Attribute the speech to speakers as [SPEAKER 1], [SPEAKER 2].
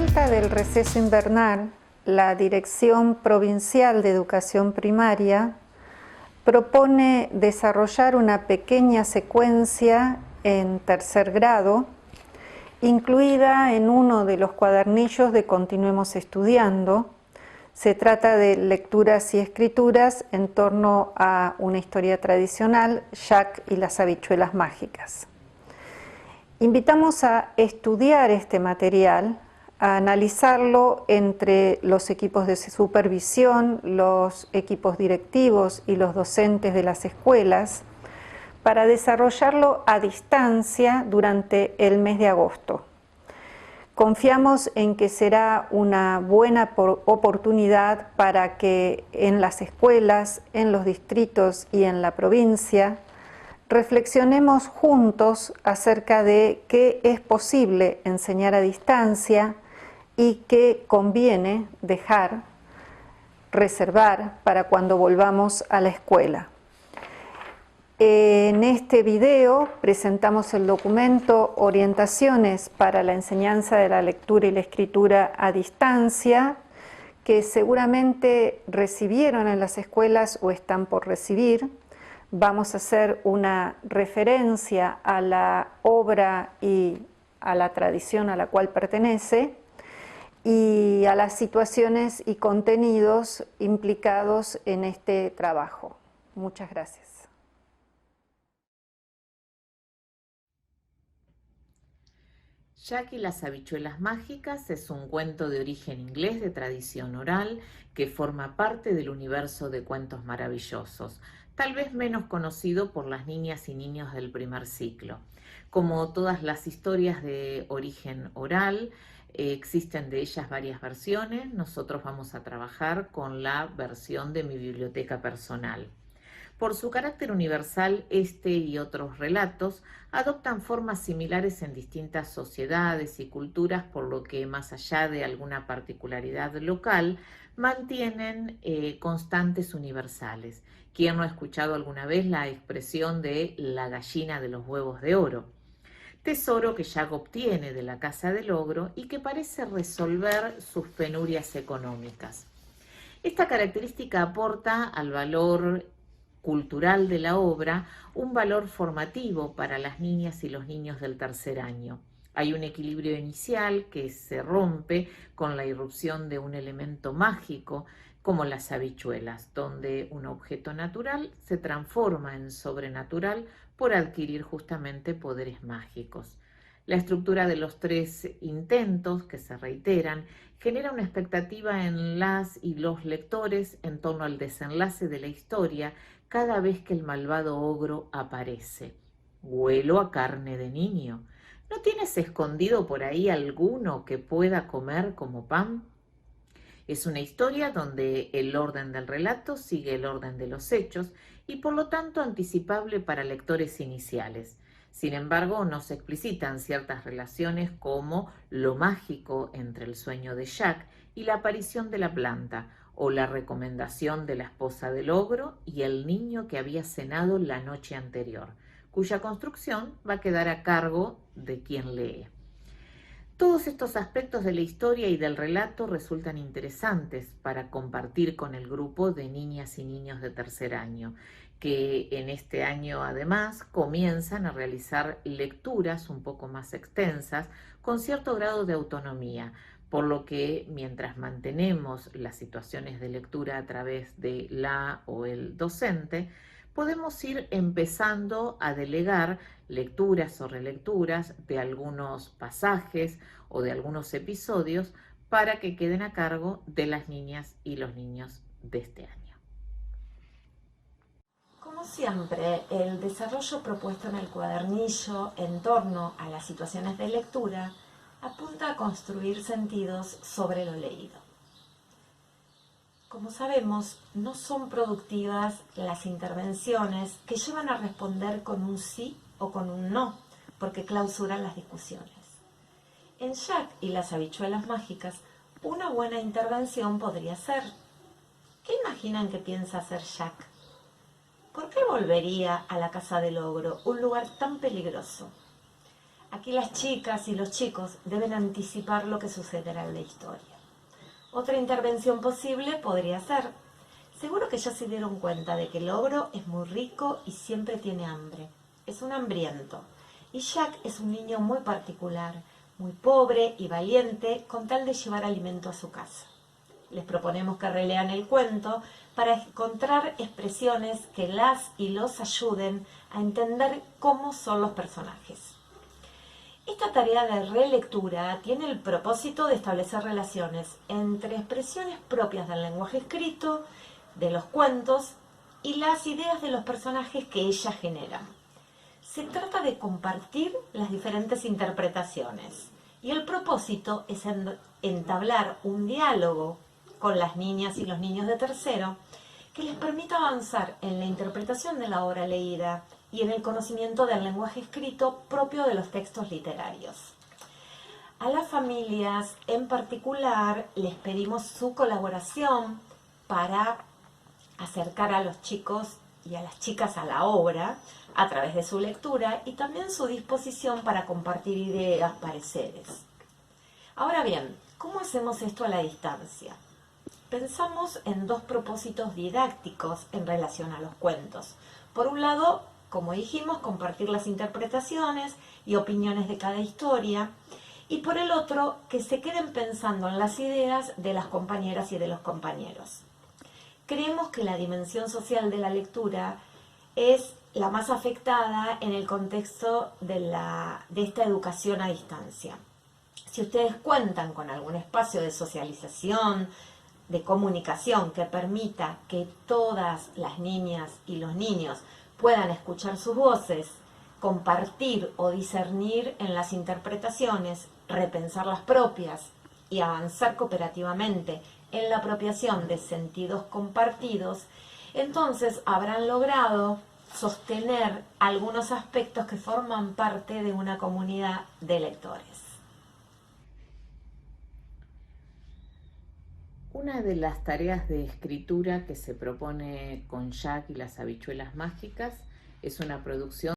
[SPEAKER 1] vuelta del receso invernal, la Dirección Provincial de Educación Primaria propone desarrollar una pequeña secuencia en tercer grado, incluida en uno de los cuadernillos de Continuemos Estudiando. Se trata de lecturas y escrituras en torno a una historia tradicional, Jack y las habichuelas mágicas. Invitamos a estudiar este material, a analizarlo entre los equipos de supervisión, los equipos directivos y los docentes de las escuelas, para desarrollarlo a distancia durante el mes de agosto. Confiamos en que será una buena oportunidad para que en las escuelas, en los distritos y en la provincia reflexionemos juntos acerca de qué es posible enseñar a distancia y qué conviene dejar, reservar para cuando volvamos a la escuela. En este video presentamos el documento Orientaciones para la enseñanza de la lectura y la escritura a distancia, que seguramente recibieron en las escuelas o están por recibir. Vamos a hacer una referencia a la obra y a la tradición a la cual pertenece y a las situaciones y contenidos implicados en este trabajo. Muchas gracias.
[SPEAKER 2] Jack y las habichuelas mágicas es un cuento de origen inglés de tradición oral que forma parte del universo de cuentos maravillosos, tal vez menos conocido por las niñas y niños del primer ciclo. Como todas las historias de origen oral, existen de ellas varias versiones. Nosotros vamos a trabajar con la versión de mi biblioteca personal. Por su carácter universal, este y otros relatos adoptan formas similares en distintas sociedades y culturas, por lo que, más allá de alguna particularidad local, mantienen constantes universales. ¿Quién no ha escuchado alguna vez la expresión de la gallina de los huevos de oro? Tesoro que Jack obtiene de la casa del ogro y que parece resolver sus penurias económicas. Esta característica aporta al valor cultural de la obra un valor formativo para las niñas y los niños del tercer año. Hay un equilibrio inicial que se rompe con la irrupción de un elemento mágico como las habichuelas, donde un objeto natural se transforma en sobrenatural por adquirir justamente poderes mágicos. La estructura de los tres intentos que se reiteran genera una expectativa en las y los lectores en torno al desenlace de la historia cada vez que el malvado ogro aparece. Huelo a carne de niño. ¿No tienes escondido por ahí alguno que pueda comer como pan? Es una historia donde el orden del relato sigue el orden de los hechos y por lo tanto anticipable para lectores iniciales. Sin embargo, no se explicitan ciertas relaciones como lo mágico entre el sueño de Jack y la aparición de la planta, o la recomendación de la esposa del ogro y el niño que había cenado la noche anterior, cuya construcción va a quedar a cargo de quien lee. Todos estos aspectos de la historia y del relato resultan interesantes para compartir con el grupo de niñas y niños de tercer año, que en este año además comienzan a realizar lecturas un poco más extensas con cierto grado de autonomía, por lo que mientras mantenemos las situaciones de lectura a través de la o el docente, podemos ir empezando a delegar lecturas o relecturas de algunos pasajes o de algunos episodios para que queden a cargo de las niñas y los niños de este año.
[SPEAKER 3] Como siempre, el desarrollo propuesto en el cuadernillo en torno a las situaciones de lectura apunta a construir sentidos sobre lo leído. Como sabemos, no son productivas las intervenciones que llevan a responder con un sí o con un no, porque clausuran las discusiones. En Jack y las habichuelas mágicas, una buena intervención podría ser: ¿qué imaginan que piensa hacer Jack? ¿Por qué volvería a la casa del ogro, un lugar tan peligroso? ¿A Aquí las chicas y los chicos deben anticipar lo que sucederá en la historia. Otra intervención posible podría ser: seguro que ya se dieron cuenta de que el ogro es muy rico y siempre tiene hambre. Es un hambriento. Y Jack es un niño muy particular, muy pobre y valiente, con tal de llevar alimento a su casa. Les proponemos que relean el cuento para encontrar expresiones que las y los ayuden a entender cómo son los personajes. Esta tarea de relectura tiene el propósito de establecer relaciones entre expresiones propias del lenguaje escrito, de los cuentos y las ideas de los personajes que ellas generan. Se trata de compartir las diferentes interpretaciones y el propósito es entablar un diálogo con las niñas y los niños de tercero que les permita avanzar en la interpretación de la obra leída y en el conocimiento del lenguaje escrito propio de los textos literarios. A las familias en particular les pedimos su colaboración para acercar a los chicos y a las chicas a la obra a través de su lectura y también su disposición para compartir ideas, pareceres. Ahora bien, ¿cómo hacemos esto a la distancia? Pensamos en dos propósitos didácticos en relación a los cuentos. Por un lado, como dijimos, compartir las interpretaciones y opiniones de cada historia, y por el otro, que se queden pensando en las ideas de las compañeras y de los compañeros. Creemos que la dimensión social de la lectura es la más afectada en el contexto de esta educación a distancia. Si ustedes cuentan con algún espacio de socialización, de comunicación que permita que todas las niñas y los niños puedan escuchar sus voces, compartir o discernir en las interpretaciones, repensar las propias y avanzar cooperativamente en la apropiación de sentidos compartidos, entonces habrán logrado sostener algunos aspectos que forman parte de una comunidad de lectores.
[SPEAKER 2] Una de las tareas de escritura que se propone con Jack y las habichuelas mágicas es una producción